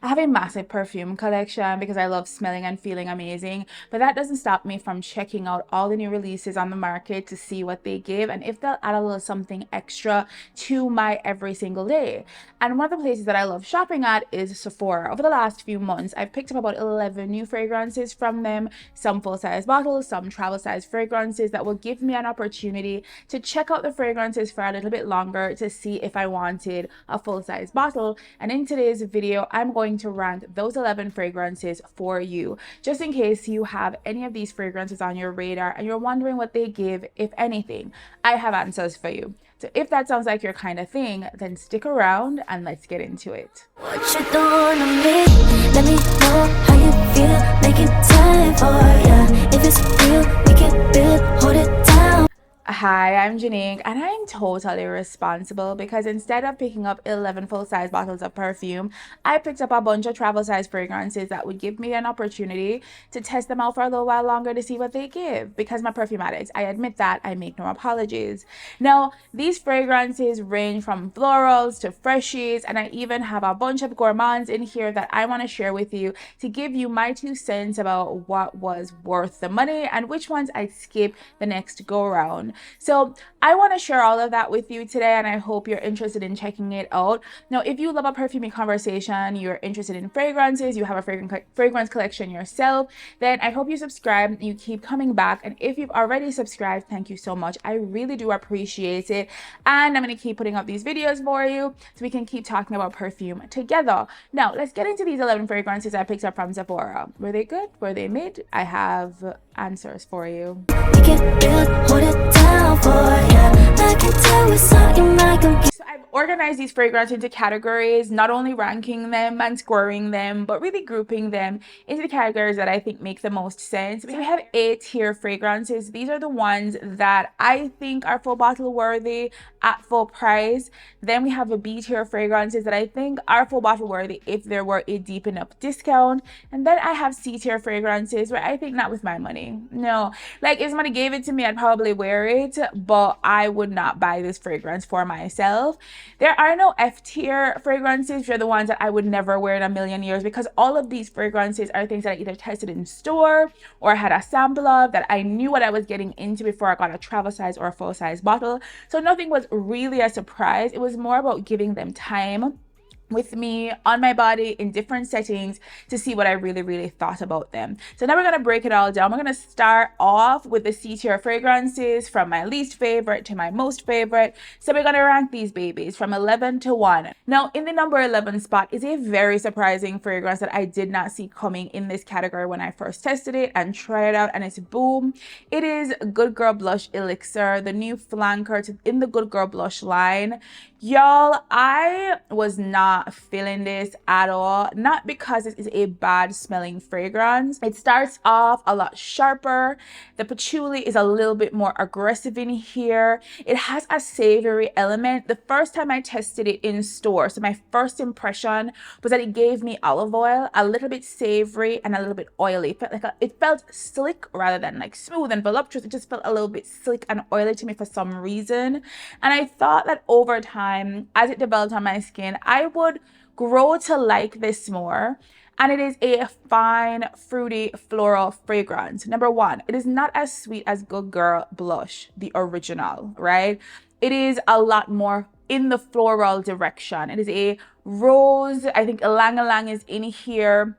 I have a massive perfume collection because I love smelling and feeling amazing, but that doesn't stop me from checking out all the new releases on the market to see what they give and if they'll add a little something extra to my every single day. And one of the places that I love shopping at is Sephora. Over the last few months, I've picked up about 11 new fragrances from them, some full-size bottles, some travel-size fragrances that will give me an opportunity to check out the fragrances for a little bit longer to see if I wanted a full-size bottle. And in today's video, I'm going to rank those 11 fragrances for you, just in case you have any of these fragrances on your radar and you're wondering what they give, if anything. I have answers for you. So if that sounds like your kind of thing, then stick around and let's get into it. What you doing to me? Let me know how you feel. Making time for ya. If it's real, we can build, hold it down. Hi, I'm Jeanique, and I'm totally responsible because instead of picking up 11 full-size bottles of perfume, I picked up a bunch of travel-size fragrances that would give me an opportunity to test them out for a little while longer to see what they give. Because my perfume addicts, I admit that, I make no apologies. Now, these fragrances range from florals to freshies, and I even have a bunch of gourmands in here that I want to share with you to give you my 2 cents about what was worth the money and which ones I'd skip the next go around. So I want to share all of that with you today, and I hope you're interested in checking it out. Now, if you love a perfuming conversation, you're interested in fragrances, you have a fragrance collection yourself, then I hope you subscribe and you keep coming back. And if you've already subscribed, thank you so much. I really do appreciate it. And I'm going to keep putting up these videos for you so we can keep talking about perfume together. Now, let's get into these 11 fragrances I picked up from Sephora. Were they good? Were they mid? I have answers for you. We can build, hold it down for ya. I can tell it's something I can So I've organized these fragrances into categories, not only ranking them and scoring them, but really grouping them into the categories that I think make the most sense. So we have A-tier fragrances. These are the ones that I think are full bottle worthy at full price. Then we have a B-tier fragrances that I think are full bottle worthy if there were a deep enough discount. And then I have C-tier fragrances where I think not with my money. No, like if somebody gave it to me, I'd probably wear it, but I would not buy this fragrance for myself. There are no F-tier fragrances, which are the ones that I would never wear in a million years, because all of these fragrances are things that I either tested in store or had a sample of that I knew what I was getting into before I got a travel size or a full size bottle. So nothing was really a surprise. It was more about giving them time with me on my body in different settings to see what I really thought about them. So now we're going to break it all down. We're going to start off with the C-tier fragrances from my least favorite to my most favorite. So we're going to rank these babies from 11 to 1. Now in the number 11 spot is a very surprising fragrance that I did not see coming in this category when I first tested it and tried it out, and it's boom. It is Good Girl Blush Elixir, the new flanker in the Good Girl Blush line. Y'all, I was not feeling this at all. Not because it is a bad smelling fragrance. It starts off a lot sharper. The patchouli is a little bit more aggressive in here. It has a savory element. The first time I tested it in store, so my first impression was that it gave me olive oil, a little bit savory and a little bit oily. It felt slick rather than like smooth and voluptuous. It just felt a little bit slick and oily to me for some reason. And I thought that over time, as it developed on my skin, I would grow to like this more. And it is a fine, fruity, floral fragrance. Number one, it is not as sweet as Good Girl Blush, the original, right? It is a lot more in the floral direction. It is a rose. I think ylang ylang is in here.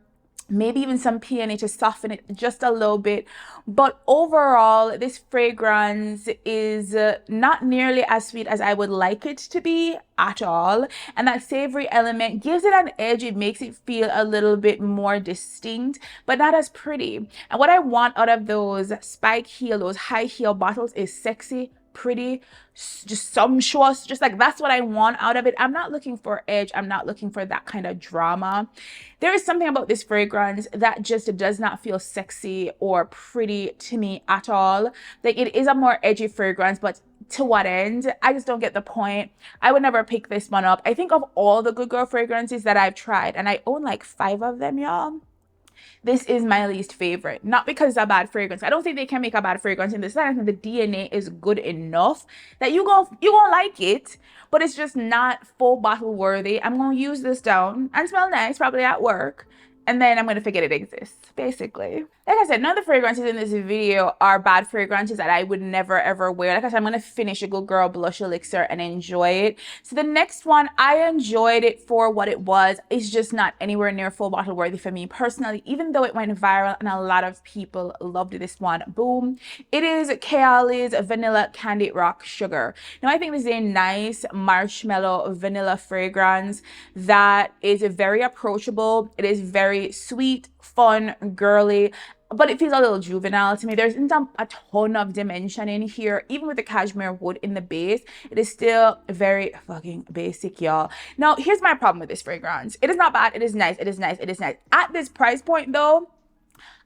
Maybe even some peony to soften it just a little bit. But overall, this fragrance is not nearly as sweet as I would like it to be at all. And that savory element gives it an edge. It makes it feel a little bit more distinct, but not as pretty. And what I want out of those spike heel, those high heel bottles is sexy, pretty, just sumptuous, just like that's what I want out of it. I'm not looking for edge. I'm not looking for that kind of drama. There is something about this fragrance that just does not feel sexy or pretty to me at all. Like, it is a more edgy fragrance, but to what end? I just don't get the point. I would never pick this one up. I think of all the Good Girl fragrances that I've tried, and I own like 5 of them, y'all, This is my least favorite. Not because it's a bad fragrance. I don't think they can make a bad fragrance in this. I think the DNA is good enough that you gonna like it, but it's just not full bottle worthy. I'm gonna use this down and smell nice, probably at work, and then I'm gonna forget it exists, basically. Like I said, none of the fragrances in this video are bad fragrances that I would never ever wear. Like I said, I'm gonna finish a Good Girl Blush Elixir and enjoy it. So the next one, I enjoyed it for what it was. It's just not anywhere near full bottle worthy for me personally, even though it went viral and a lot of people loved this one. Boom. It is Kayali's Vanilla Candy Rock Sugar. Now I think this is a nice marshmallow vanilla fragrance that is very approachable. It is very sweet, fun, girly, but it feels a little juvenile to me. There isn't a ton of dimension in here. Even with the cashmere wood in the base, it is still very fucking basic, y'all. Now, here's my problem with this fragrance. It is not bad. It is nice. It is nice. It is nice. At this price point, though,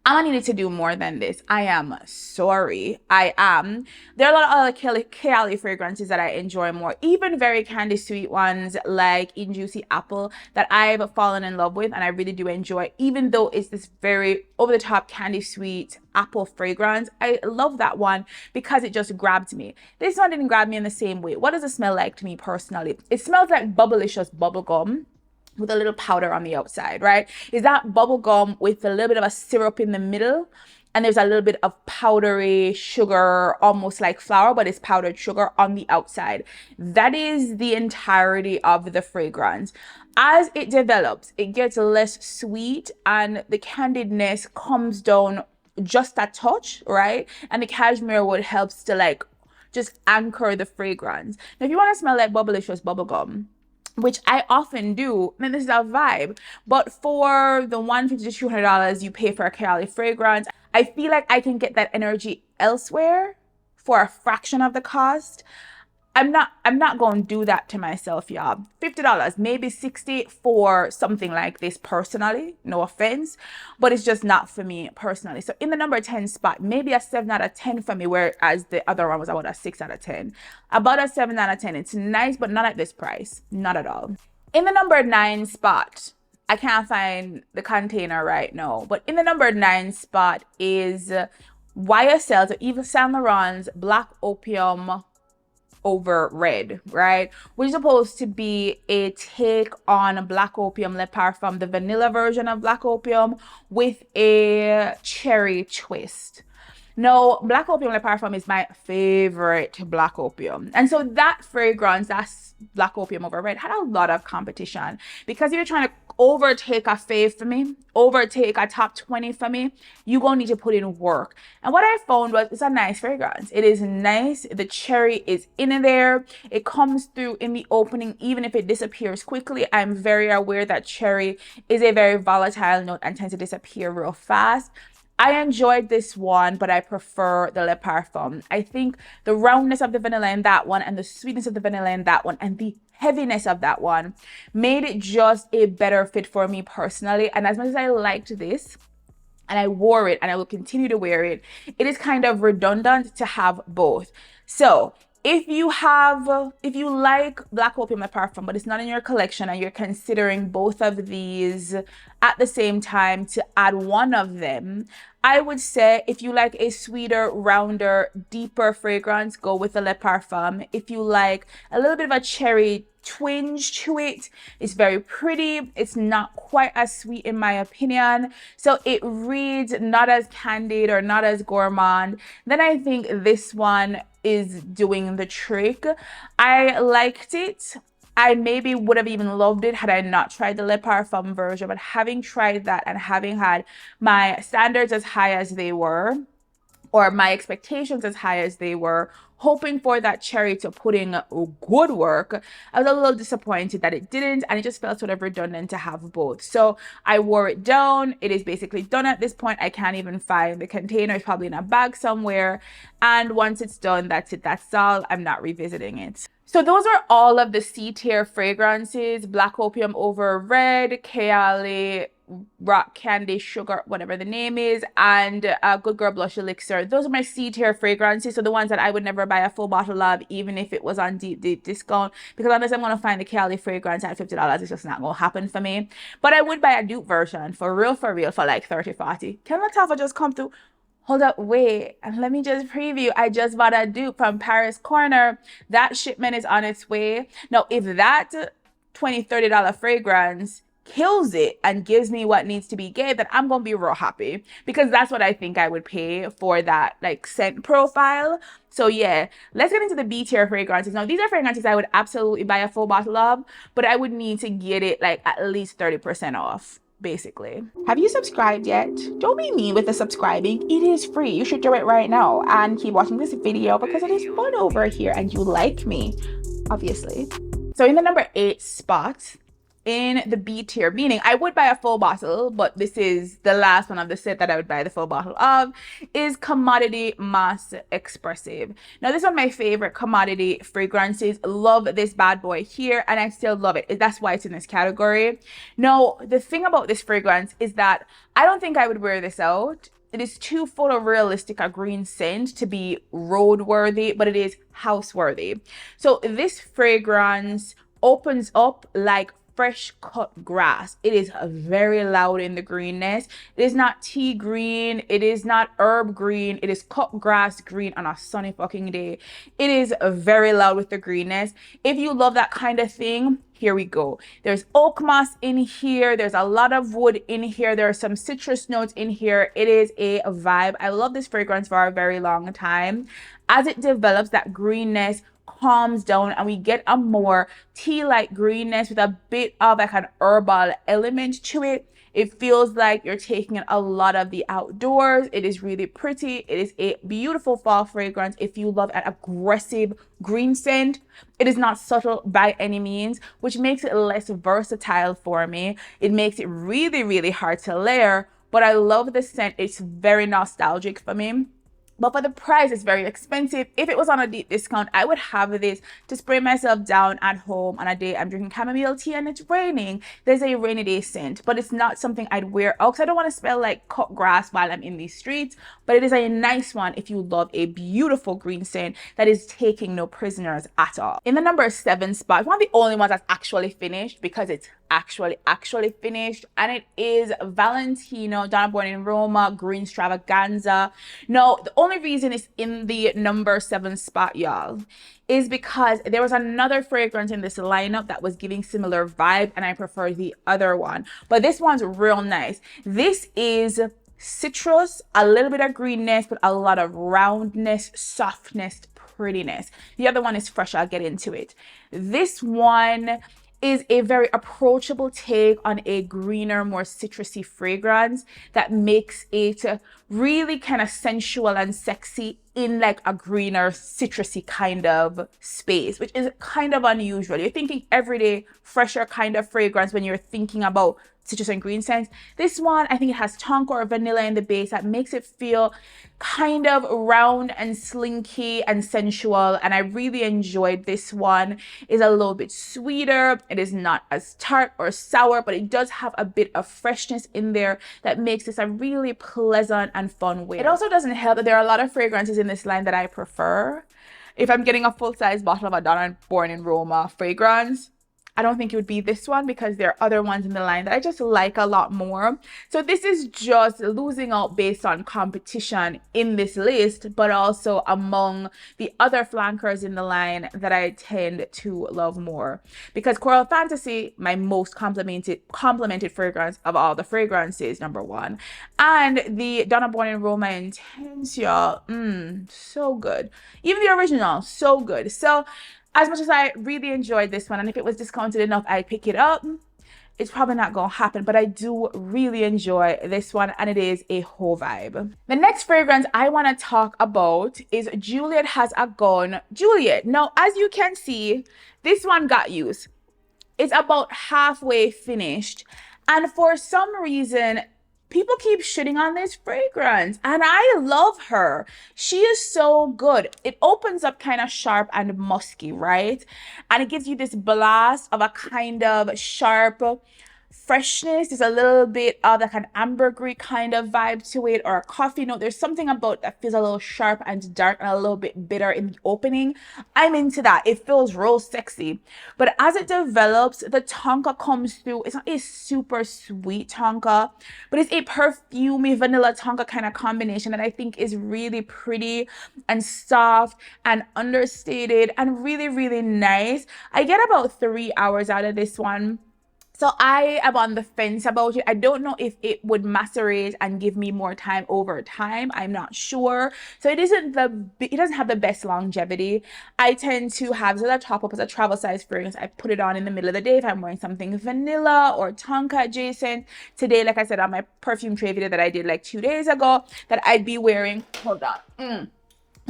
I'm gonna need it to do more than this. I am sorry. I am. There are a lot of other Kayali fragrances that I enjoy more, even very candy sweet ones like In Juicy Apple that I've fallen in love with and I really do enjoy, even though it's this very over-the-top candy sweet apple fragrance. I love that one because it just grabbed me. This one didn't grab me in the same way. What does it smell like to me personally? It smells like Bubblicious bubblegum with a little powder on the outside, right? Is that bubble gum with a little bit of a syrup in the middle, and there's a little bit of powdery sugar, almost like flour, but it's powdered sugar on the outside. That is the entirety of the fragrance. As it develops, it gets less sweet and the candidness comes down just a touch, right? And the cashmere wood helps to like just anchor the fragrance. Now, if you want to smell like Bubblicious bubblegum, which I often do, then this is a vibe. But for the $150 to $200 you pay for a Kayali fragrance, I feel like I can get that energy elsewhere for a fraction of the cost. I'm not going to do that to myself, y'all. $50, maybe $60 for something like this personally, no offense, but it's just not for me personally. So in the number 10 spot, maybe a 7 out of 10 for me, whereas the other one was about a 6 out of 10. About a 7 out of 10. It's nice, but not at this price. Not at all. In the number 9 spot, I can't find the container right now, but in the number 9 spot is YSL, so Yves Saint Laurent's Black Opium over red, right? Which is supposed to be a take on Black Opium Le Parfum, the vanilla version of Black Opium with a cherry twist. No, Black Opium Le Parfum is my favorite Black Opium. And so that fragrance, that's Black Opium over red, had a lot of competition. Because if you're trying to overtake a fave for me, overtake a top 20 for me, you're going to need to put in work. And what I found was it's a nice fragrance. It is nice. The cherry is in there. It comes through in the opening, even if it disappears quickly. I'm very aware that cherry is a very volatile note and tends to disappear real fast. I enjoyed this one, but I prefer the Le Parfum. I think the roundness of the vanilla in that one and the sweetness of the vanilla in that one and the heaviness of that one made it just a better fit for me personally. And as much as I liked this and I wore it and I will continue to wear it, it is kind of redundant to have both. So if you like Black Opium Le Parfum, but it's not in your collection and you're considering both of these at the same time to add one of them, I would say if you like a sweeter, rounder, deeper fragrance, go with the Le Parfum. If you like a little bit of a cherry twinge to it, it's very pretty. It's not quite as sweet in my opinion. So it reads not as candied or not as gourmand. Then I think this one is doing the trick. I liked it. I maybe would have even loved it had I not tried the Le Parfum version, but having tried that and having had my standards as high as they were, or my expectations as high as they were, hoping for that cherry to put in good work, I was a little disappointed that it didn't, and it just felt sort of redundant to have both. So I wore it down. It is basically done at this point. I can't even find the container. It's probably in a bag somewhere. And once it's done, that's it. That's all. I'm not revisiting it. So those are all of the C tier fragrances: Black Opium Over Red, Kayali, Rock Candy, Sugar, whatever the name is, and Good Girl Blush Elixir. Those are my C tier fragrances. So the ones that I would never buy a full bottle of, even if it was on deep discount, because unless I'm gonna find the Kayali fragrance at $50, it's just not gonna happen for me. But I would buy a dupe version for real, for like 30, 40. Can Latifah just come through? Hold up, wait, and let me just preview. I just bought a dupe from Paris Corner. That shipment is on its way. Now, if that $20, $30 fragrance kills it and gives me what needs to be gave, then I'm gonna be real happy, because that's what I think I would pay for that like scent profile. So yeah, let's get into the B tier fragrances. Now, these are fragrances I would absolutely buy a full bottle of, but I would need to get it like at least 30% off. Basically. Have you subscribed yet? Don't be mean with the subscribing. It is free. You should do it right now and keep watching this video because it is fun over here and you like me, obviously. So in the number 8 spot in the B tier, meaning I would buy a full bottle, but this is the last one of the set that I would buy the full bottle of, is Commodity Mass Expressive. Now, this is one of my favorite commodity fragrances. Love this bad boy here, and I still love it. That's why it's in this category. Now, the thing about this fragrance is that I don't think I would wear this out. It is too photorealistic a green scent to be road-worthy, but it is house-worthy. So this fragrance opens up like fresh cut grass. It is very loud in the greenness. It is not tea green. It is not herb green. It is cut grass green on a sunny fucking day. It is very loud with the greenness. If you love that kind of thing, here we go. There's oak moss in here. There's a lot of wood in here. There are some citrus notes in here. It is a vibe. I love this fragrance for a very long time. As it develops, that greenness calms down and we get a more tea-like greenness with a bit of like an herbal element to it. It feels like you're taking a lot of the outdoors. It is really pretty. It is a beautiful fall fragrance if you love an aggressive green scent. It is not subtle by any means, which makes it less versatile for me. It makes it really, really hard to layer, but I love the scent. It's very nostalgic for me. But for the price, it's very expensive. If it was on a deep discount, I would have this to spray myself down at home on a day I'm drinking chamomile tea and it's raining. There's a rainy day scent, but it's not something I'd wear out because I don't want to smell like cut grass while I'm in these streets. But it is a nice one if you love a beautiful green scent that is taking no prisoners at all. In the number 7 spot, one of the only ones that's actually finished, because it's actually finished, and it is Valentino Donna Born in Roma Green Extravaganza. No, the only reason it's in the number 7 spot, y'all, is because there was another fragrance in this lineup that was giving similar vibe and I prefer the other one, but this one's real nice. This is citrus, a little bit of greenness, but a lot of roundness, softness, prettiness. The other one is fresh. I'll get into it. This one is a very approachable take on a greener, more citrusy fragrance that makes it really kind of sensual and sexy in like a greener, citrusy kind of space, which is kind of unusual. You're thinking everyday, fresher kind of fragrance when you're thinking about citrus and green scents. This one, I think it has tonka or vanilla in the base that makes it feel kind of round and slinky and sensual, and I really enjoyed this one. It's a little bit sweeter. It is not as tart or sour, but it does have a bit of freshness in there that makes this a really pleasant and fun way. It also doesn't help that there are a lot of fragrances in this line that I prefer. If I'm getting a full-size bottle of a Donna Born in Roma fragrance, I don't think it would be this one because there are other ones in the line that I just like a lot more. So this is just losing out based on competition in this list, but also among the other flankers in the line that I tend to love more. Because Coral Fantasy, my most complimented fragrance of all the fragrances, number 1. And the Donna Born in Roma Intense, y'all, so good. Even the original, so good. So as much as I really enjoyed this one, and if it was discounted enough, I'd pick it up, it's probably not gonna happen, but I do really enjoy this one, and it is a whole vibe. The next fragrance I want to talk about is Juliet Has a Gun. Juliet. Now, as you can see, this one got used. It's about halfway finished, and for some reason, people keep shitting on this fragrance, and I love her. She is so good. It opens up kind of sharp and musky, right? And it gives you this blast of a kind of sharp freshness. There's a little bit of like an ambergris kind of vibe to it, or a coffee note. There's something about that feels a little sharp and dark and a little bit bitter in the opening. I'm into that. It feels real sexy. But as it develops, the tonka comes through. It's not a super sweet tonka, but it's a perfumey vanilla tonka kind of combination that I think is really pretty and soft and understated and really, really nice. I get about 3 hours out of this one. So I am on the fence about it. I don't know if it would macerate and give me more time over time. I'm not sure. So it doesn't have the best longevity. I tend to have so that top up as a travel size fragrance. I put it on in the middle of the day if I'm wearing something vanilla or tonka adjacent. Today, like I said on my perfume tray video that I did like 2 days ago, that I'd be wearing, hold on.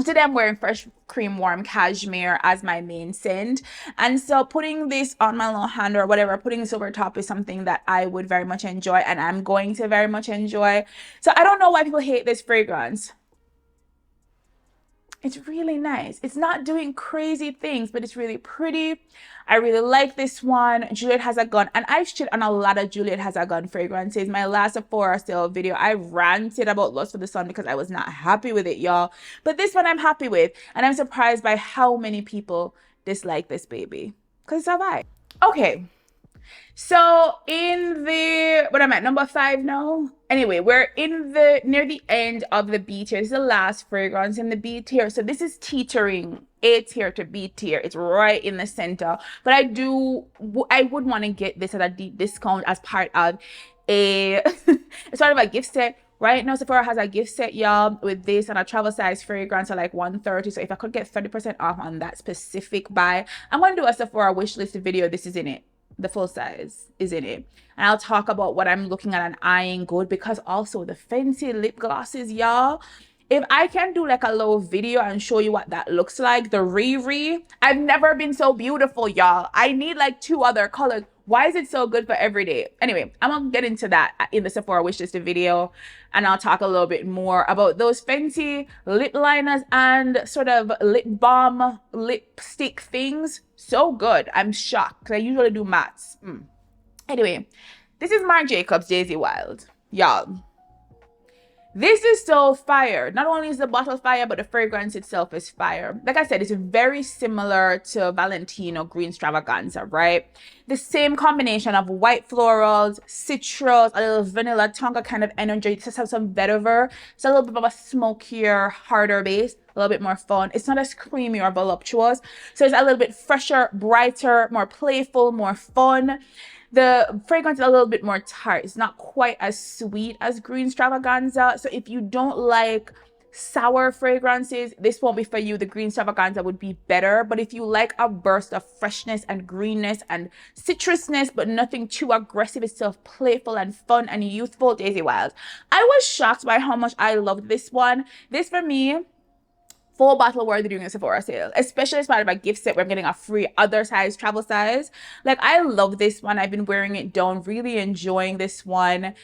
Today I'm wearing Fresh Cream Warm Cashmere as my main scent. And so putting this on my little hand or whatever, putting this over top is something that I would very much enjoy and I'm going to very much enjoy. So I don't know why people hate this fragrance. It's really nice. It's not doing crazy things, but it's really pretty. I really like this one. Juliet Has a Gun. And I've shit on a lot of Juliet Has a Gun fragrances. My last Sephora sale video, I ranted about Lust for the Sun because I was not happy with it, y'all. But this one I'm happy with. And I'm surprised by how many people dislike this baby. Because it's a vibe. Okay. So in the, what am I, number 5 now? Anyway, we're in the, near the end of the B tier. This is the last fragrance in the B tier. So this is teetering A tier to B tier. It's right in the center. But I would want to get this at a deep discount as part of a, as part of a gift set. Right now, Sephora has a gift set, y'all, with this and a travel size fragrance at like $130. So if I could get 30% off on that specific buy, I'm going to do a Sephora wish list video. This is in it. The full size is in it, and I'll talk about what I'm looking at and eyeing good, because also the fancy lip glosses, y'all, if I can do like a little video and show you what that looks like, the Riri, I've never been so beautiful, y'all. I need like 2 other colors. Why is it so good for every day? Anyway, I'm gonna get into that in the Sephora wishlist video, and I'll talk a little bit more about those fancy lip liners and sort of lip balm lipstick things. So good. I'm shocked because I usually do mattes. Anyway, this is Marc Jacobs Daisy Wild, y'all. This is so fire. Not only is the bottle fire, but the fragrance itself is fire. Like I said, it's very similar to Valentino Green Extravaganza, right? The same combination of white florals, citrus, a little vanilla tonka kind of energy. It just has some vetiver. It's a little bit of a smokier, harder base, a little bit more fun. It's not as creamy or voluptuous. So it's a little bit fresher, brighter, more playful, more fun. The fragrance is a little bit more tart. It's not quite as sweet as Green Extravaganza. So if you don't like sour fragrances, this won't be for you. The Green Extravaganza would be better. But if you like a burst of freshness and greenness and citrusness, but nothing too aggressive, it's still playful and fun and youthful, Daisy Wild. I was shocked by how much I loved this one. This for me, full bottle worthy during a Sephora sale, especially as part of a gift set where I'm getting a free other size, travel size. Like, I love this one. I've been wearing it down, really enjoying this one.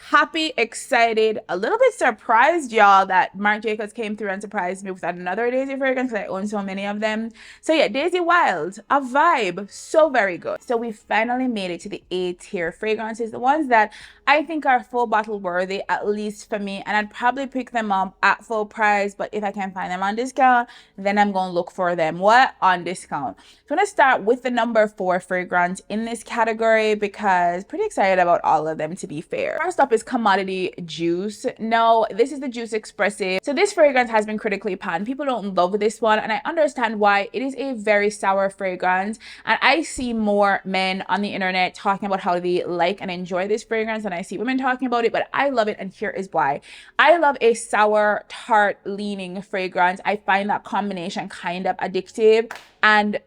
Happy, excited, a little bit surprised, y'all, that Marc Jacobs came through and surprised me with another Daisy fragrance because I own so many of them. So yeah, Daisy Wild, a vibe, so very good. So we finally made it to the A tier fragrances, the ones that I think are full bottle worthy, at least for me, and I'd probably pick them up at full price, but if I can find them on discount, then I'm gonna look for them on discount. So I'm gonna start with the number 4 fragrance in this category because pretty excited about all of them, to be fair. First up is Commodity Juice. No, this is the Juice Expressive. So this fragrance has been critically panned. People don't love this one, and I understand why. It is a very sour fragrance, and I see more men on the internet talking about how they like and enjoy this fragrance than I see women talking about it, but I love it, and here is why. I love a sour, tart leaning fragrance. I find that combination kind of addictive, and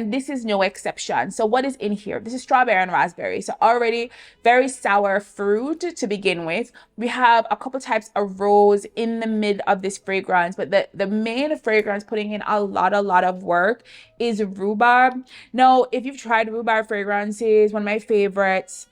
this is no exception. So what is in here? This is strawberry and raspberry. So already very sour fruit to begin with. We have a couple types of rose in the mid of this fragrance, but the main fragrance putting in a lot of work is rhubarb. Now, if you've tried rhubarb fragrances, one of my favorites,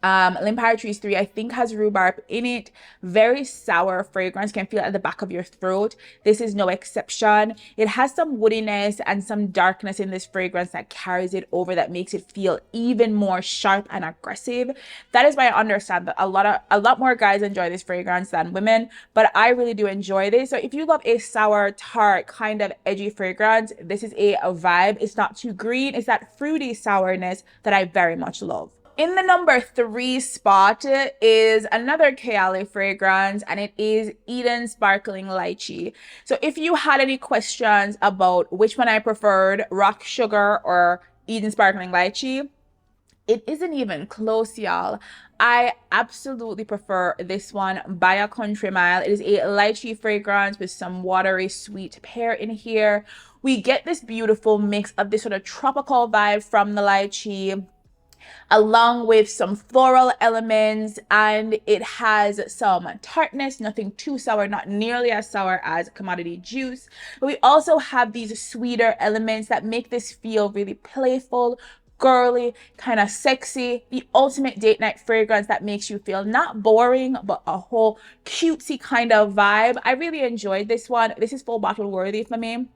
Empire Trees 3, I think, has rhubarb in it. Very sour fragrance, can feel it at the back of your throat. This is no exception. It has some woodiness and some darkness in this fragrance that carries it over, that makes it feel even more sharp and aggressive. That is why I understand that a lot more guys enjoy this fragrance than women, but I really do enjoy this. So if you love a sour, tart, kind of edgy fragrance, this is a vibe. It's not too green. It's that fruity sourness that I very much love. In the number 3 spot is another Kayali fragrance, and it is Eden Sparkling Lychee. So if you had any questions about which one I preferred, Rock Sugar or Eden Sparkling Lychee, it isn't even close, y'all. I absolutely prefer this one by a country mile. It is a lychee fragrance with some watery sweet pear in here. We get this beautiful mix of this sort of tropical vibe from the lychee, along with some floral elements, and it has some tartness, nothing too sour, not nearly as sour as commodity juice. But we also have these sweeter elements that make this feel really playful, girly, kind of sexy, the ultimate date night fragrance that makes you feel not boring, but a whole cutesy kind of vibe. I really enjoyed this one. This is full bottle worthy for me.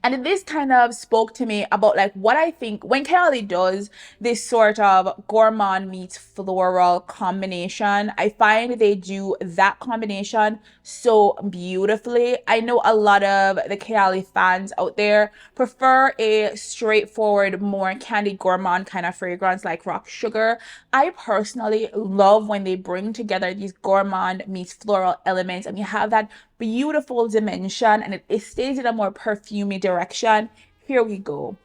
And this kind of spoke to me about like what I think when Kayali does this sort of gourmand meets floral combination. I find they do that combination so beautifully. I know a lot of the Kayali fans out there prefer a straightforward, more candy gourmand kind of fragrance like Rock Sugar. I personally love when they bring together these gourmand meets floral elements, and you have that beautiful dimension, and it stays in a more perfumey direction. Here we go.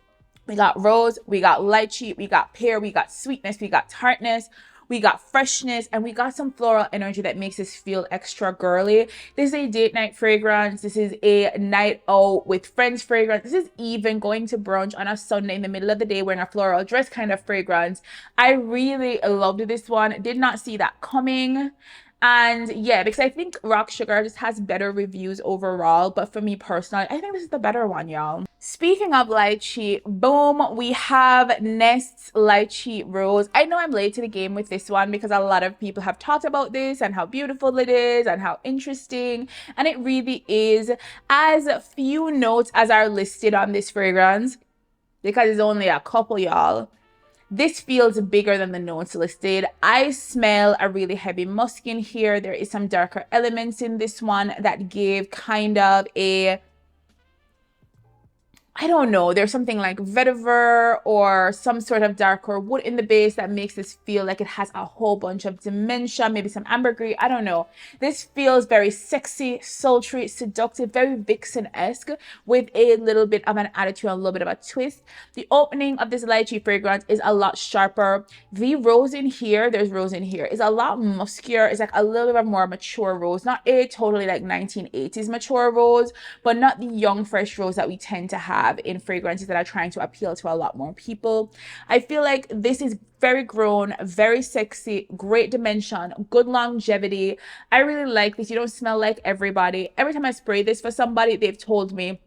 We got rose, we got lychee, we got pear, we got sweetness, we got tartness, we got freshness, and we got some floral energy that makes this feel extra girly. This is a date night fragrance. This is a night out with friends fragrance. This is even going to brunch on a Sunday in the middle of the day wearing a floral dress kind of fragrance. I really loved this one. Did not see that coming. And yeah, because I think Rock Sugar just has better reviews overall, but for me personally, I think this is the better one, y'all. Speaking of lychee, boom, we have Nest's Lychee Rose. I know I'm late to the game with this one because a lot of people have talked about this and how beautiful it is and how interesting, and it really is. As few notes as are listed on this fragrance, because it's only a couple, y'all, this feels bigger than the notes listed. I smell a really heavy musk in here. There is some darker elements in this one that give kind of a, I don't know, there's something like vetiver or some sort of darker wood in the base that makes this feel like it has a whole bunch of dimension, maybe some ambergris, I don't know. This feels very sexy, sultry, seductive, very Vixen-esque with a little bit of an attitude, a little bit of a twist. The opening of this lychee fragrance is a lot sharper. The rose in here, there's rose in here, is a lot muskier. It's like a little bit of more mature rose, not a totally like 1980s mature rose, but not the young fresh rose that we tend to have in fragrances that are trying to appeal to a lot more people. I feel like this is very grown, very sexy, great dimension, good longevity. I really like this. You don't smell like everybody. Every time I spray this for somebody, they've told me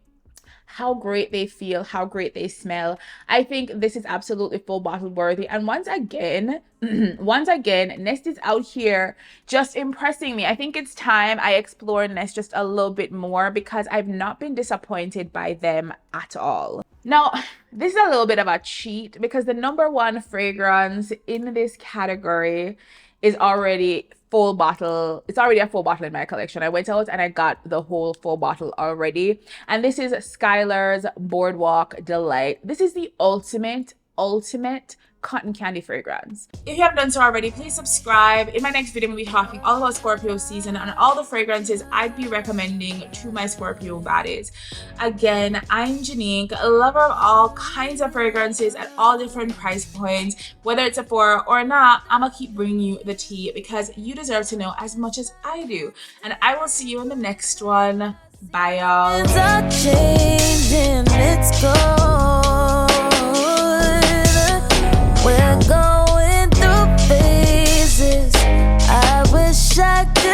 how great they feel, how great they smell. I think this is absolutely full bottle worthy. And once again, Nest is out here just impressing me. I think it's time I explore Nest just a little bit more because I've not been disappointed by them at all. Now, this is a little bit of a cheat because the number 1 fragrance in this category is already full bottle. It's already a full bottle in my collection. I went out and I got the whole full bottle already. And this is Skylar's Boardwalk Delight. This is the ultimate cotton candy fragrance. If you haven't done so already, please subscribe. In my next video, we'll be talking all about Scorpio season and all the fragrances I'd be recommending to my Scorpio baddies. Again, I'm Jeanique, a lover of all kinds of fragrances at all different price points. Whether it's Sephora or not, I'm gonna keep bringing you the tea because you deserve to know as much as I do. And I will see you in the next one. Bye, y'all. We're going through phases. I wish I could